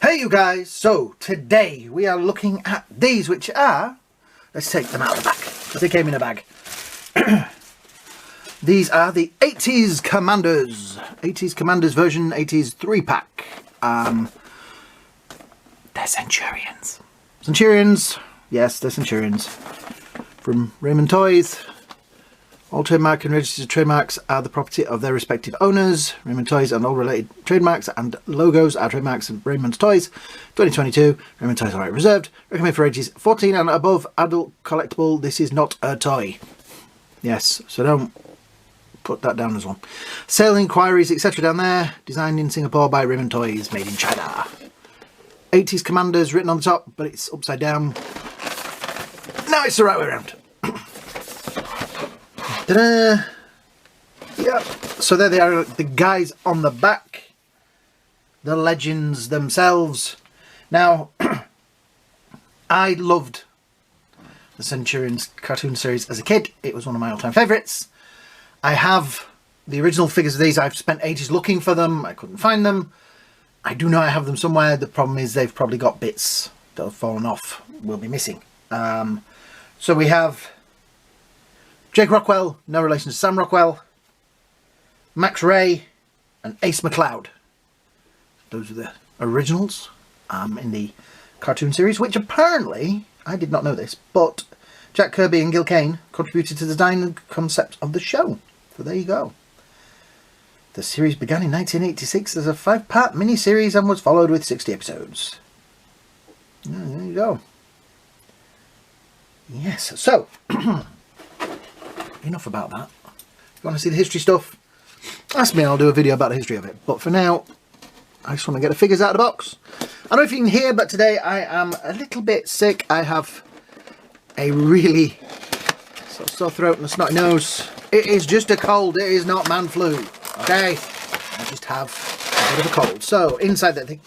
Hey you guys, so today we are looking at these, which are, let's take them out of the bag, because they came in a bag. These are the 80s Commanders, 80s Commanders version, 80s 3-pack. They're Centurions. Centurions, yes, they're Centurions. From Ramentoys. All trademark and registered trademarks are the property of their respective owners. Ramentoys and all related trademarks and logos are trademarks of Ramentoys. 2022, Ramentoys are reserved. Recommended for ages 14 and above. Adult collectible. This is not a toy. Yes, so don't put that down as one. Sale inquiries, etc. down there. Designed in Singapore by Ramentoys, made in China. 80s Commanders written on the top, but it's upside down. Now it's the right way around. Ta-da! Yep. So there they are, the guys on the back. The legends themselves. Now, I loved the Centurions cartoon series as a kid. It was one of my all-time favourites. I have the original figures of these. I've spent ages looking for them. I couldn't find them. I do know I have them somewhere. The problem is they've probably got bits that have fallen off. Will be missing. So we have Jake Rockwell, no relation to Sam Rockwell, Max Ray, and Ace McCloud. Those are the originals in the cartoon series, which apparently, I did not know this, but Jack Kirby and Gil Kane contributed to the design and concept of the show. So there you go. The series began in 1986 as a 5-part mini-series and was followed with 60 episodes. There you go. Yes, so enough about that. If you want to see the history stuff, ask me and I'll do a video about the history of it. But for now, I just want to get the figures out of the box. I don't know if you can hear, but today I am a little bit sick. I have a really sore throat and a snotty nose. It is just a cold. It is not man flu. Okay? I just have a bit of a cold. So, inside that thing.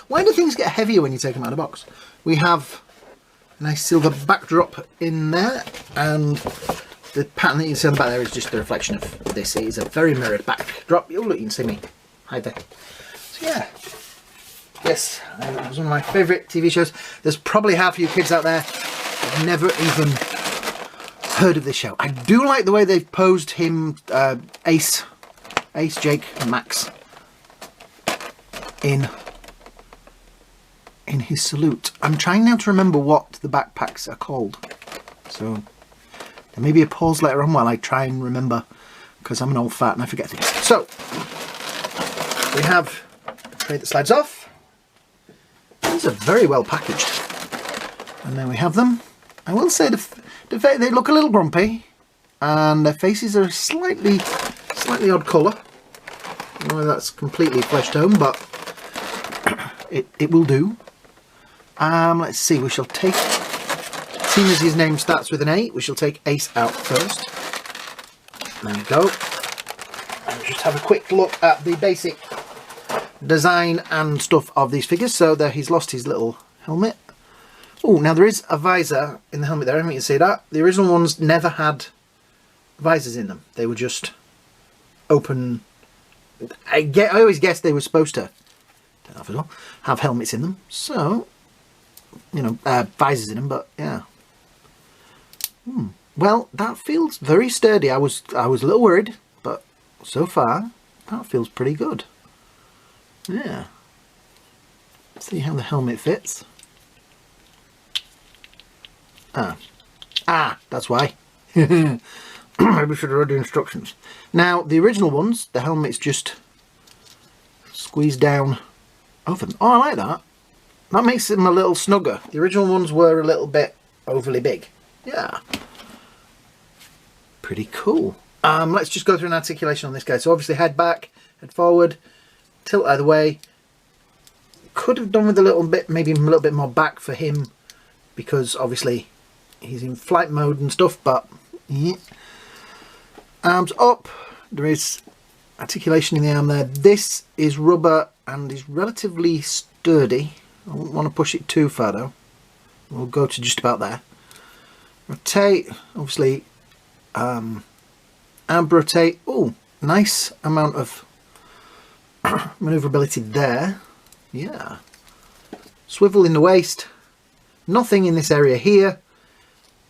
Why do things get heavier when you take them out of the box? We have a nice silver backdrop in there, and the pattern that you can see on the back there is just the reflection of this. It is a very mirrored backdrop. Oh look, you can see me. Hi there. So yeah. Yes, it was one of my favourite TV shows. There's probably half of you kids out there who've never even heard of this show. I do like the way they've posed him, Ace, Jake, and Max in his salute. I'm trying now to remember what the backpacks are called. So there may be a pause later on while I try and remember, because I'm an old fat and I forget things. So we have a tray that slides off. These are very well packaged. And there we have them. I will say they look a little grumpy, and their faces are slightly odd colour. I don't know whether that's completely flesh tone, but it will do. Let's see, we shall take, seeing as his name starts with an A, we shall take Ace out first. There we go. And just have a quick look at the basic design and stuff of these figures. So there, he's lost his little helmet. Oh, now there is a visor in the helmet there, I don't know if you can see that. The original ones never had visors in them. They were just open. I always guessed they were supposed to have helmets in them. So, you know, visors in them, but yeah. Well, that feels very sturdy. I was a little worried, but so far that feels pretty good. Yeah. Let's see how the helmet fits. That's why. Maybe we should have read the instructions. Now, the original ones, the helmet's just squeezed down over them. Oh, I like that. That makes them a little snugger. The original ones were a little bit overly big. Yeah. Pretty cool. Let's just go through an articulation on this guy. So obviously head back, head forward, tilt either way. Could have done with a little bit, maybe a little bit more back for him, because obviously he's in flight mode and stuff, but yeah. Arms up. There is articulation in the arm there. This is rubber and is relatively sturdy. I wouldn't want to push it too far though. We'll go to just about there. Rotate, obviously, arm rotate. Oh, nice amount of maneuverability there. Yeah. Swivel in the waist. Nothing in this area here.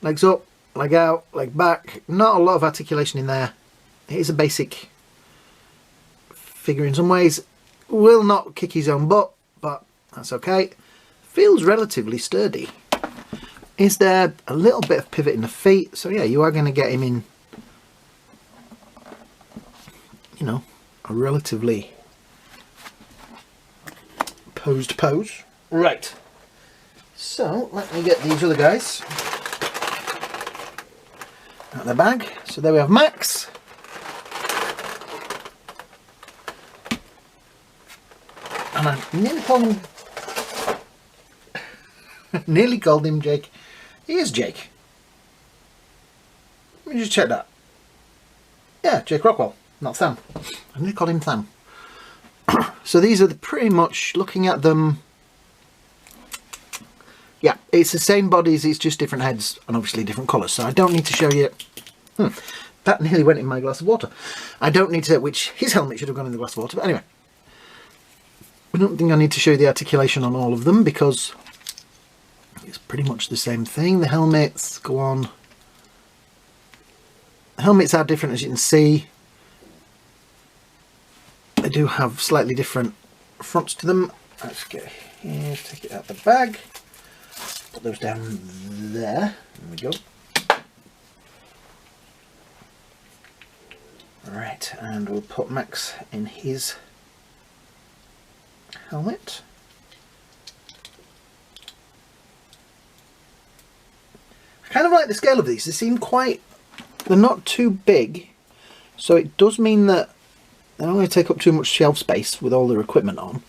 Legs up, leg out, leg back. Not a lot of articulation in there. It is a basic figure in some ways. Will not kick his own butt, but that's okay. Feels relatively sturdy. Is there a little bit of pivot in the feet? So yeah, you are going to get him in, you know, a relatively posed pose. Right. So let me get these other guys out of the bag. So there we have Max. And I nearly called him Jake. He is Jake. Let me just check that. Yeah, Jake Rockwell, not Tham. I nearly called him Tham. So these are pretty much, looking at them, yeah, it's the same bodies, it's just different heads and obviously different colours. So I don't need to show you. That nearly went in my glass of water. I don't need to, which his helmet should have gone in the glass of water, but anyway. I don't think I need to show you the articulation on all of them because it's pretty much the same thing. The helmets go on. The helmets are different, as you can see. They do have slightly different fronts to them. Let's get here, take it out of the bag. Put those down there. There we go. Right, and we'll put Max in his helmet. I kind of like the scale of these. They seem quite, they're not too big, so it does mean that they don't really take up too much shelf space with all their equipment on,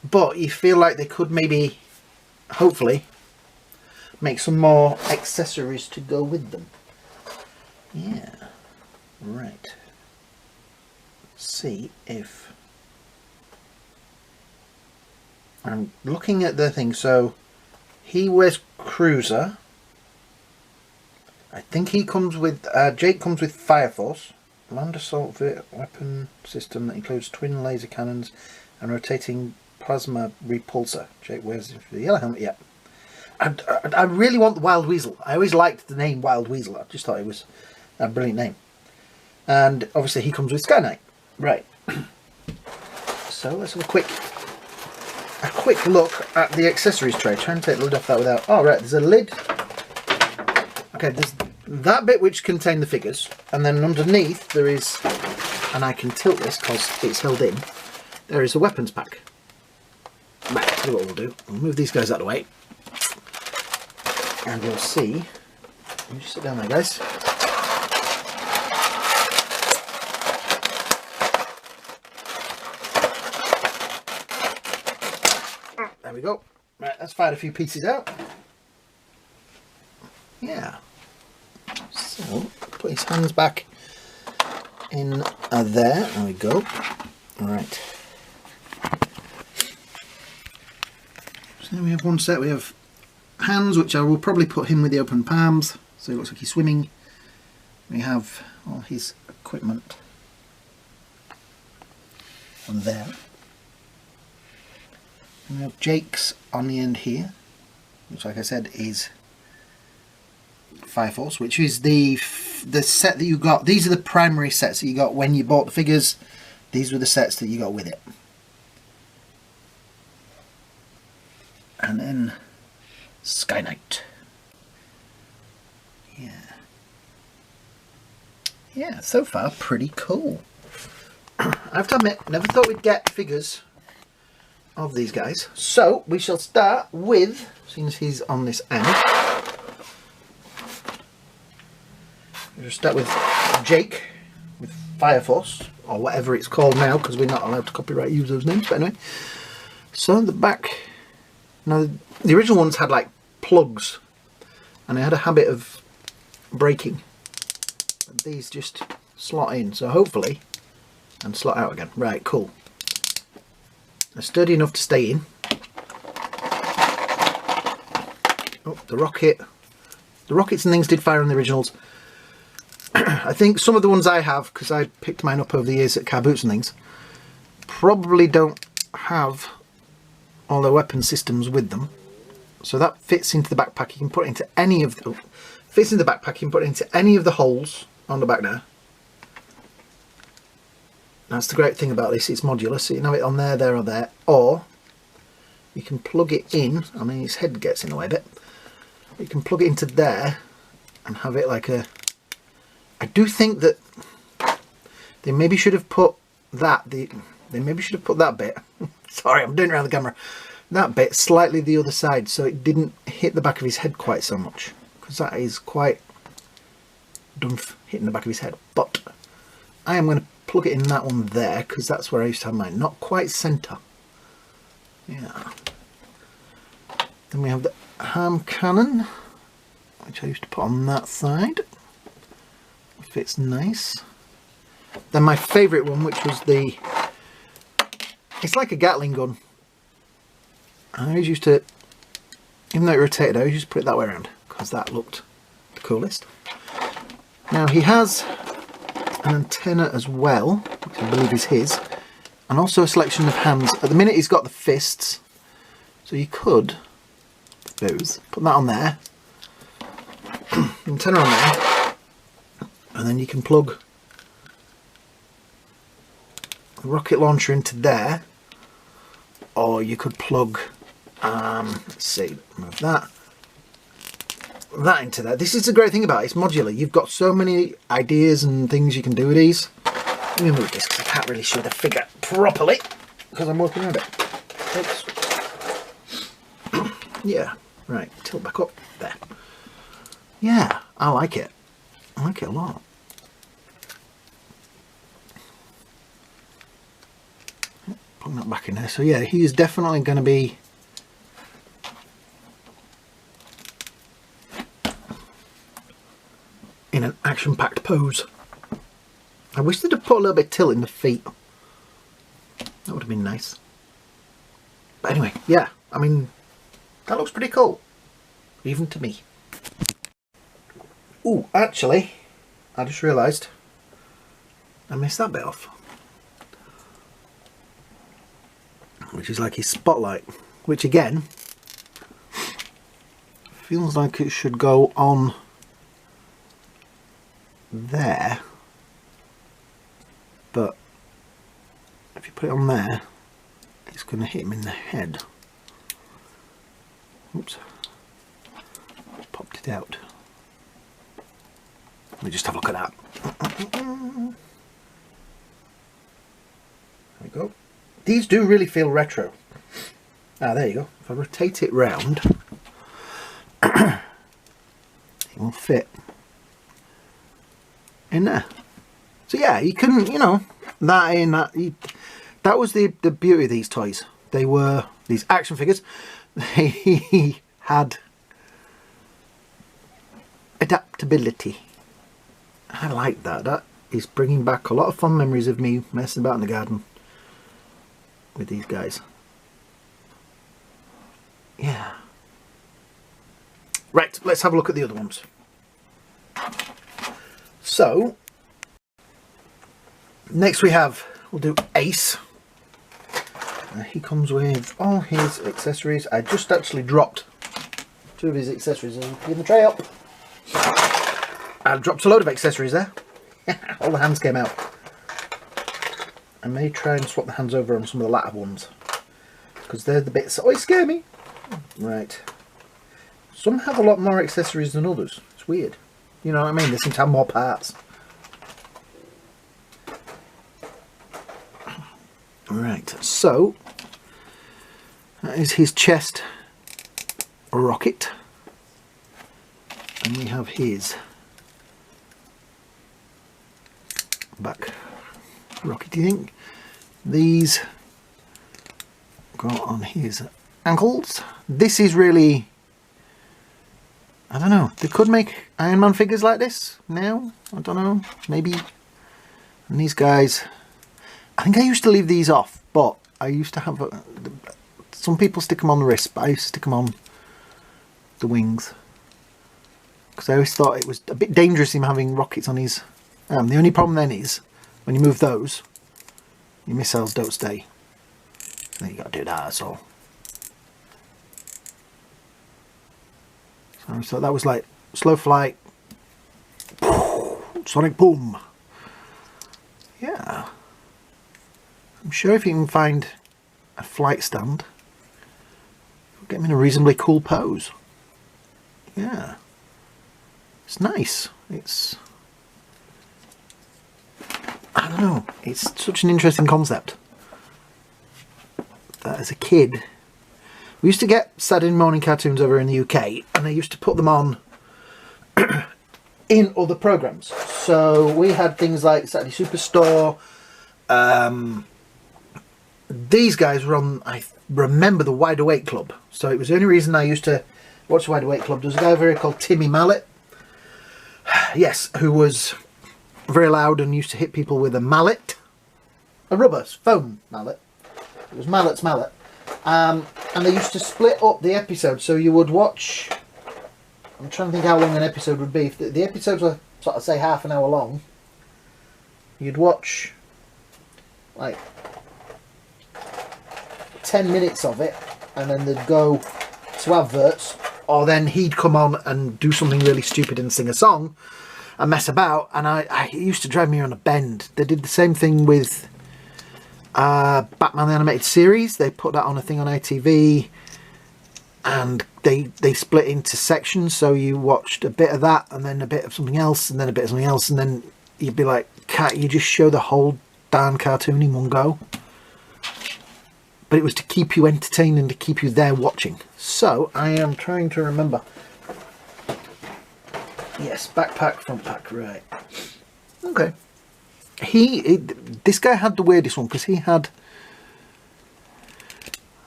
but you feel like they could maybe, hopefully, make some more accessories to go with them. Yeah, right. See if I'm looking at the thing. So he wears Cruiser. I think he comes with Jake comes with Fire Force, land assault weapon system that includes twin laser cannons and rotating plasma repulsor. Jake wears the yellow helmet. Yeah, I really want the Wild Weasel. I always liked the name Wild Weasel. I just thought it was a brilliant name. And obviously he comes with Sky Knight. Right. So let's have a quick look at the accessories tray. Try and take the lid off that without. Oh right, there's a lid. Okay, there's that bit which contains the figures, and then underneath there is, and I can tilt this because it's held in, there is a weapons pack. Right, so what we'll do, we'll move these guys out of the way, and you'll see, let me just sit down there guys. There we go. Right, that's fired a few pieces out. Yeah. So, put his hands back in there. There we go. Alright. So then we have one set. We have hands, which I will probably put him with the open palms. So it looks like he's swimming. We have all his equipment on there. And we have Jake's on the end here, which like I said is Fire Force, which is the set that you got. These are the primary sets that you got when you bought the figures. These were the sets that you got with it. And then Sky Knight. Yeah, so far pretty cool. I have to admit, never thought we'd get figures of these guys. So we shall start with, seeing as he's on this end, we'll start with Jake with Fire Force, or whatever it's called now, because we're not allowed to copyright use those names, but anyway. So the back, now the original ones had like plugs, and they had a habit of breaking. But these just slot in, so hopefully, and slot out again. Right, cool. They're sturdy enough to stay in. Oh, the rocket. The rockets and things did fire on the originals. I think some of the ones I have, because I picked mine up over the years at car boots and things, probably don't have all their weapon systems with them. So that fits into the backpack. You can put it into any of the fits in the backpack. You can put it into any of the holes on the back there. That's the great thing about this. It's modular, so you can have it on there, there, or there, or you can plug it in. I mean, his head gets in the way a bit. You can plug it into there and have it like a. I do think that they maybe should have put that. They maybe should have put that bit. Sorry, I'm doing it around the camera. That bit slightly the other side, so it didn't hit the back of his head quite so much, because that is quite dumph hitting the back of his head. But I am going to plug it in that one there, because that's where I used to have mine. Not quite centre. Yeah. Then we have the hand cannon, which I used to put on that side. It fits nice. Then my favourite one, which was the. It's like a Gatling gun. I always used to, even though it rotated, I always used to put it that way around because that looked the coolest. Now he has an antenna as well, which I believe is his, and also a selection of hands. At the minute he's got the fists, so you could, I suppose, put that on there, antenna on there, and then you can plug the rocket launcher into there, or you could plug let's see, move that into there. This is the great thing about it, it's modular. You've got so many ideas and things you can do with these. Let me move this because I can't really show the figure properly because I'm working on it. Oops. Yeah, right, tilt back up there. Yeah, I like it. I like it a lot. Put that back in there. So yeah, he is definitely going to be in an action-packed pose. I wish they'd have put a little bit of tilt in the feet. That would have been nice. But anyway, yeah, I mean, that looks pretty cool, even to me. Ooh, actually, I just realised I missed that bit off, which is like his spotlight, which again feels like it should go on there, but if you put it on there it's going to hit him in the head. Oops, popped it out. Let me just have a look at that. There we go. These do really feel retro. Ah, there you go. If I rotate it round, it will fit in there. So yeah, you can, you know, that in that. That was the beauty of these toys. They were these action figures. They had adaptability. I like that. That is bringing back a lot of fond memories of me messing about in the garden with these guys. Yeah. Right, let's have a look at the other ones. So, next we'll do Ace. He comes with all his accessories. I just actually dropped 2 of his accessories and put the tray up. I dropped a load of accessories there. All the hands came out. I may try and swap the hands over on some of the latter ones, because they're the bits that always scare me. Right. Some have a lot more accessories than others. It's weird. You know what I mean? They seem to have more parts. Right, so that is his chest rocket. And we have his back rockety thing. These go on his ankles. This is really, I don't know, they could make Iron Man figures like this now. I don't know, maybe. And these guys, I think I used to leave these off, but I used to have some people stick them on the wrist, but I used to stick them on the wings because I always thought it was a bit dangerous him having rockets on his arm. The only problem then is when you move those, your missiles don't stay. So you got to do that, that's all. So that was like slow flight, sonic boom. Yeah. I'm sure if you can find a flight stand, it'll get him in a reasonably cool pose. Yeah. It's nice. It's... I don't know. It's such an interesting concept. That as a kid... We used to get Saturday morning cartoons over in the UK, and they used to put them on in other programmes. So we had things like Saturday Superstore. These guys were on, I remember, the Wide Awake Club. So it was the only reason I used to watch the Wide Awake Club. There was a guy over here called Timmy Mallet. Yes, who was very loud and used to hit people with a mallet. A rubber foam mallet. It was Mallet's mallet. And they used to split up the episodes, so you would watch... I'm trying to think how long an episode would be. If the episodes were, sort of, say, half an hour long, you'd watch, like, 10 minutes of it, and then they'd go to adverts, or then he'd come on and do something really stupid and sing a song and mess about, and it used to drive me on a bend. They did the same thing with... Batman the Animated Series. They put that on a thing on ITV, and they split into sections, so you watched a bit of that and then a bit of something else and then a bit of something else, and then you'd be like, can't you just show the whole darn cartoon in one go? But it was to keep you entertained and to keep you there watching. So I am trying to remember. Yes, backpack, front pack, right. Okay. This guy had the weirdest one, because he had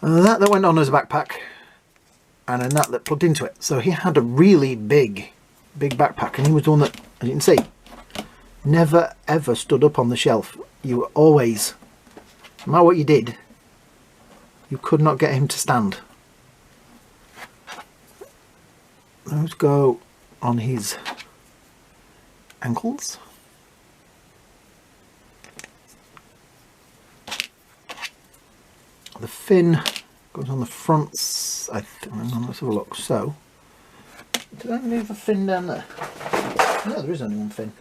that went on as a backpack, and then that plugged into it. So he had a really big backpack, and he was the one that, as you can see, never ever stood up on the shelf. You were always, no matter what you did, you could not get him to stand. Those go on his ankles. The fin goes on the fronts. Hang on, let's have a look. So, did I move the fin down there? No, there is only one fin.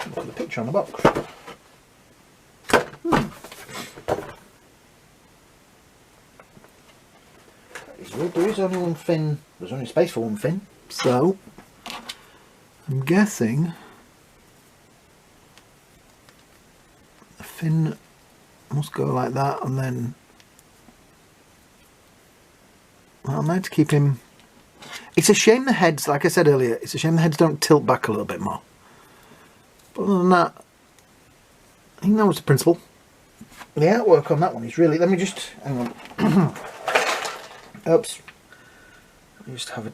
Look at the picture on the box. There is only one fin. There's only space for one fin. So, I'm guessing the fin must go like that, and then I don't know, to keep him. It's a shame the heads, like I said earlier, it's a shame the heads don't tilt back a little bit more. But other than that, I think that was the principle. The artwork on that one is really, let me just, hang on. Oops. I just have a...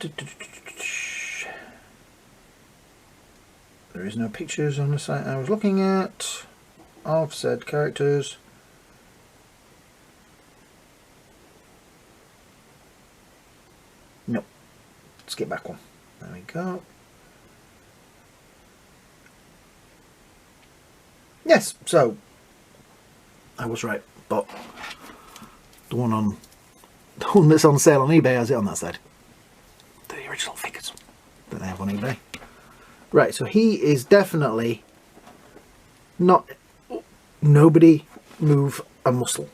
There is no pictures on the site I was looking at of said characters. Nope. Skip back one. There we go. Yes, so I was right, but the one that's on sale on eBay has it on that side. The original figures that they have on eBay. Right, so he is definitely not... Nobody move a muscle.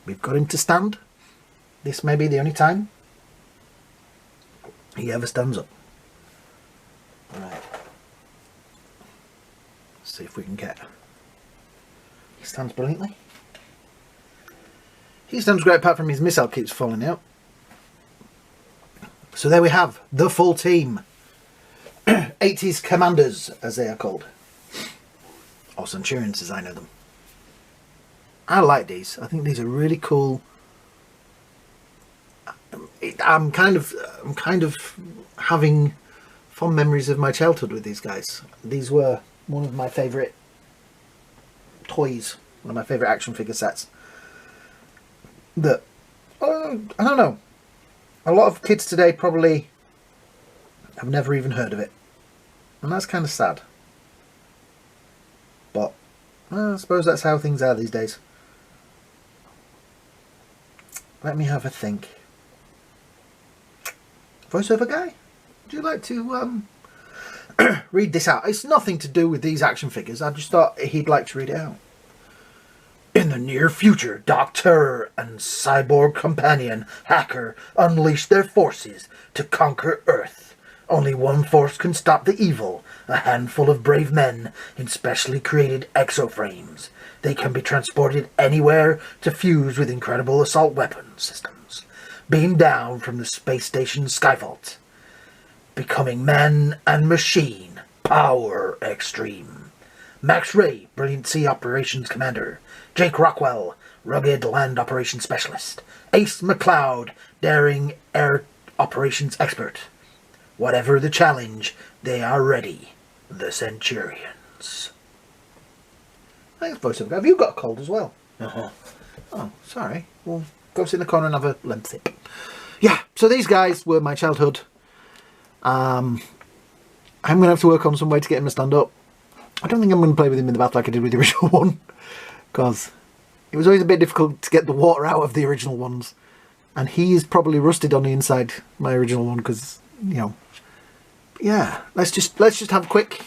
We've got him to stand. This may be the only time he ever stands up. Right. Let's see if we can get... He stands brilliantly. He stands great apart from his missile keeps falling out. So there we have the full team. 80s commanders, as they are called. Or centurions, as I know them. I like these. I think these are really cool. I'm kind of having fond memories of my childhood with these guys. These were one of my favourite toys, one of my favourite action figure sets. That, I don't know, a lot of kids today probably have never even heard of it. And that's kind of sad. But I suppose that's how things are these days. Let me have a think. voiceover guy, would you like to read this out? It's nothing to do with these action figures. I just thought he'd like to read it out. In the near future, Doctor and cyborg companion Hacker unleash their forces to conquer Earth. Only one force can stop the evil, a handful of brave men in specially created exoframes. They can be transported anywhere to fuse with incredible assault weapon systems. Beamed down from the space station Skyvault. Becoming man and machine, power extreme. Max Ray, Brilliant Sea Operations Commander. Jake Rockwell, Rugged Land Operations Specialist. Ace McLeod, Daring Air Operations Expert. Whatever the challenge, they are ready. The Centurions. Thanks, voiceover. Have you got a cold as well? Oh, sorry. We'll go sit in the corner and have a lemon sip. Yeah, so these guys were my childhood. I'm going to have to work on some way to get him to stand up. I don't think I'm going to play with him in the bath like I did with the original one, because it was always a bit difficult to get the water out of the original ones. And he is probably rusted on the inside, my original one, because, you know. Yeah, let's just have a quick,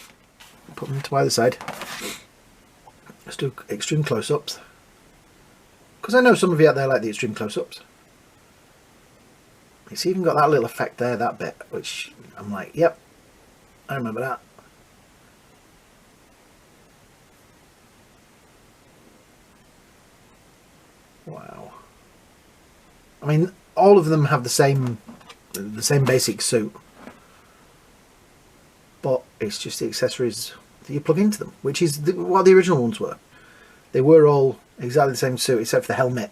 put them to either side. Let's do extreme close-ups. Because I know some of you out there like the extreme close-ups. It's even got that little effect there, that bit, which I'm like, yep, I remember that. Wow. I mean, all of them have the same basic suit. But it's just the accessories that you plug into them, which is what the original ones were. They were all exactly the same suit except for the helmet.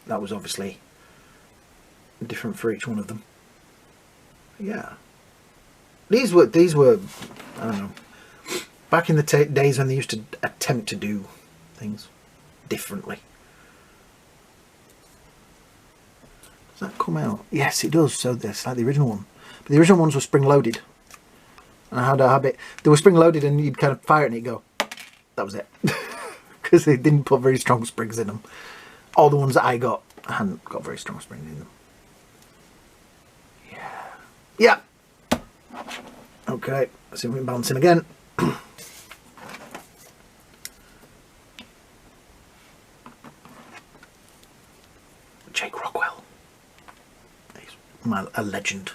That was obviously different for each one of them. Yeah. These were I don't know, back in the days when they used to attempt to do things differently. Does that come out? Yes, it does. So it's like the original one. But the original ones were spring-loaded. And I had a habit. They were spring-loaded and you'd kind of fire it and it'd go. That was it. Because they didn't put very strong springs in them. All the ones that I got hadn't got very strong springs in them. Yeah. Yeah. Okay. Let's see if we can balance him again. Jake Rockwell. He's a legend.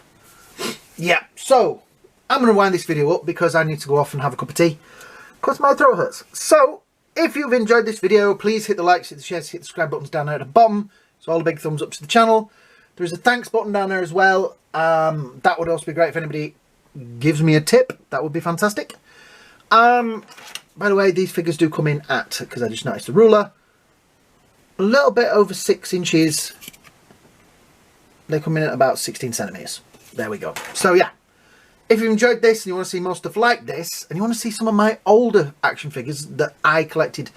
Yeah. So, I'm going to wind this video up because I need to go off and have a cup of tea. Because my throat hurts. So, if you've enjoyed this video, please hit the likes, hit the shares, hit the subscribe buttons down there at the bottom. So all the big thumbs up to the channel. There's a thanks button down there as well. That would also be great if anybody gives me a tip. That would be fantastic. By the way, these figures do come in at, because I just noticed the ruler, a little bit over 6 inches. They come in at about 16 centimeters. There we go. So yeah. If you enjoyed this and you want to see more stuff like this, and you want to see some of my older action figures that I collected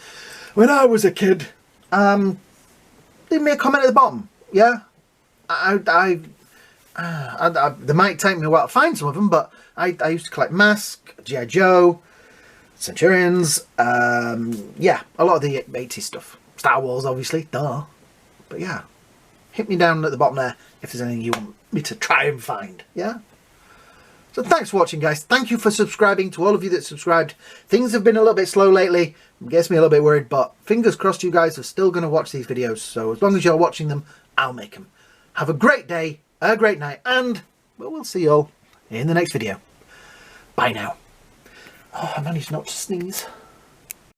when I was a kid, leave me a comment at the bottom. Yeah, they might take me a while to find some of them, but I used to collect Mask, G.I. Joe, Centurions, yeah, a lot of the 80s stuff. Star Wars, obviously, duh. But yeah, hit me down at the bottom there if there's anything you want me to try and find. Yeah. So thanks for watching, guys. Thank you for subscribing. To all of you that subscribed. Things have been a little bit slow lately. It gets me a little bit worried, but fingers crossed you guys are still going to watch these videos. So as long as you're watching them, I'll make them. Have a great day, a great night, and well, we'll see you all in the next video. Bye now. Oh, I managed not to sneeze.